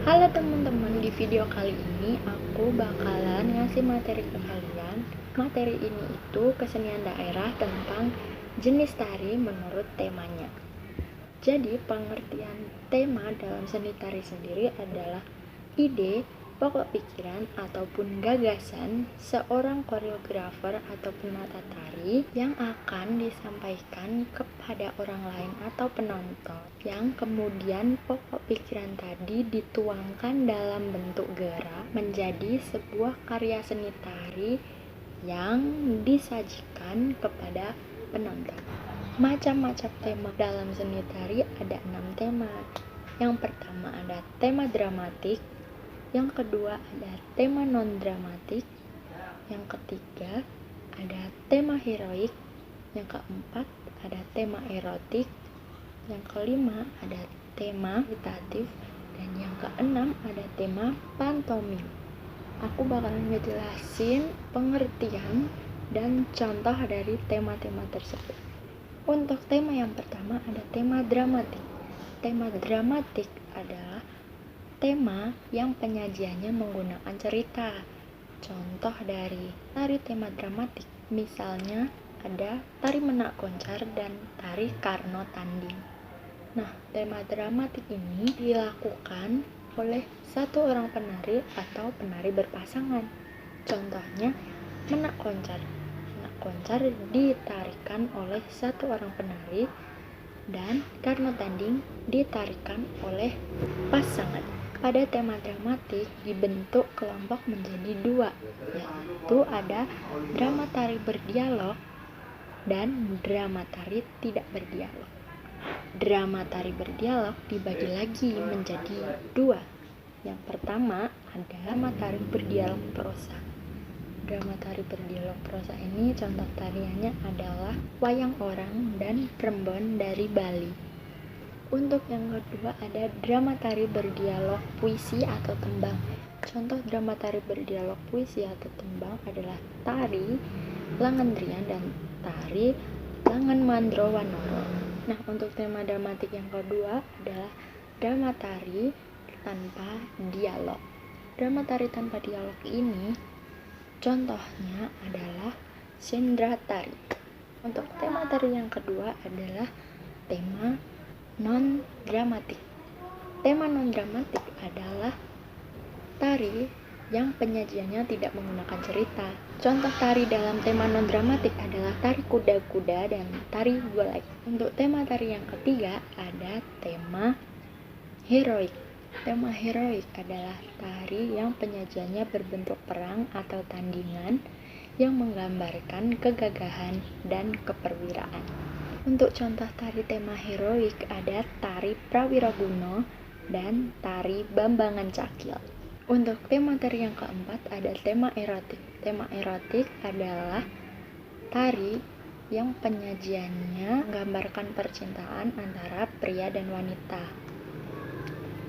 Halo teman-teman, di video kali ini aku bakalan ngasih materi ke kalian. Materi ini itu kesenian daerah tentang jenis tari menurut temanya. Jadi pengertian tema dalam seni tari sendiri adalah ide, pokok pikiran ataupun gagasan seorang koreografer atau penata tari yang akan disampaikan kepada orang lain atau penonton, yang kemudian pokok pikiran tadi dituangkan dalam bentuk gerak menjadi sebuah karya seni tari yang disajikan kepada penonton. Macam-macam tema dalam seni tari ada 6 tema. Yang pertama ada tema dramatik, yang kedua ada tema non-dramatik, yang ketiga ada tema heroik, yang keempat ada tema erotik, yang kelima ada tema meditatif, dan yang keenam ada tema pantomim. Aku bakalan ngejelasin pengertian dan contoh dari tema-tema tersebut. Untuk tema yang pertama ada tema dramatik. Tema dramatik adalah tema yang penyajiannya menggunakan cerita. Contoh dari tari tema dramatik misalnya ada tari menak koncar dan tari karno tanding. Nah, tema dramatik ini dilakukan oleh satu orang penari atau penari berpasangan. Contohnya menak koncar. Menak koncar ditarikan oleh satu orang penari dan karno tanding ditarikan oleh pasangan. Pada tema dramatik dibentuk kelompok menjadi dua, yaitu ada drama tari berdialog dan drama tari tidak berdialog. Drama tari berdialog dibagi lagi menjadi dua. Yang pertama ada drama tari berdialog prosa. Drama tari berdialog prosa ini contoh tariannya adalah wayang orang dan rembon dari Bali. Untuk yang kedua ada drama tari berdialog puisi atau tembang. Contoh drama tari berdialog puisi atau tembang adalah tari Langendrian dan tari Langen Mandro Wanoro. Nah, untuk tema dramatik yang kedua adalah drama tari tanpa dialog. Drama tari tanpa dialog ini contohnya adalah sendra tari. Untuk tema tari yang kedua adalah tema non-dramatik. Tema non-dramatik adalah tari yang penyajiannya tidak menggunakan cerita. Contoh tari dalam tema non-dramatik adalah tari kuda-kuda dan tari golek. Untuk tema tari yang ketiga ada tema heroik. Tema heroik adalah tari yang penyajiannya berbentuk perang atau tandingan yang menggambarkan kegagahan dan keperwiraan. Untuk contoh tari tema heroik ada tari Prawiraguno dan tari Bambangan Cakil. Untuk tema tari yang keempat ada tema erotik. Tema erotik adalah tari yang penyajiannya menggambarkan percintaan antara pria dan wanita.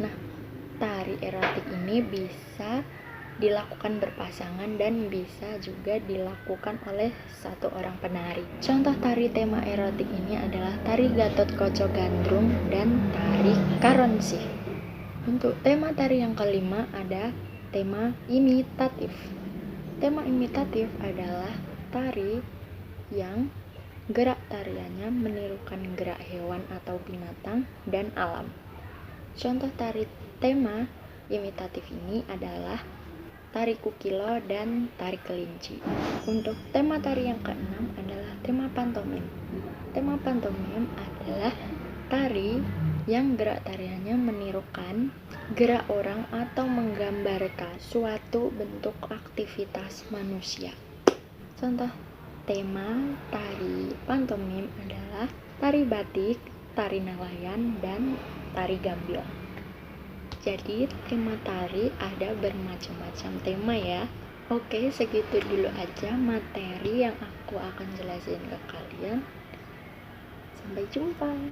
Nah, tari erotik ini bisa dilakukan berpasangan dan bisa juga dilakukan oleh satu orang penari. Contoh tari tema erotik ini adalah tari Gatot Koco Gandrung dan tari Karonsih. Untuk tema tari yang kelima ada tema imitatif. Tema imitatif adalah tari yang gerak tariannya menirukan gerak hewan atau binatang dan alam. Contoh tari tema imitatif ini adalah tari kukilo dan tari kelinci. Untuk tema tari yang keenam adalah tema pantomim. Tema pantomim adalah tari yang gerak tariannya menirukan gerak orang atau menggambarkan suatu bentuk aktivitas manusia. Contoh tema tari pantomim adalah tari batik, tari nelayan, dan tari gambil. Jadi tema tari ada bermacam-macam tema ya. Oke, segitu dulu aja materi yang aku akan jelasin ke kalian. Sampai jumpa.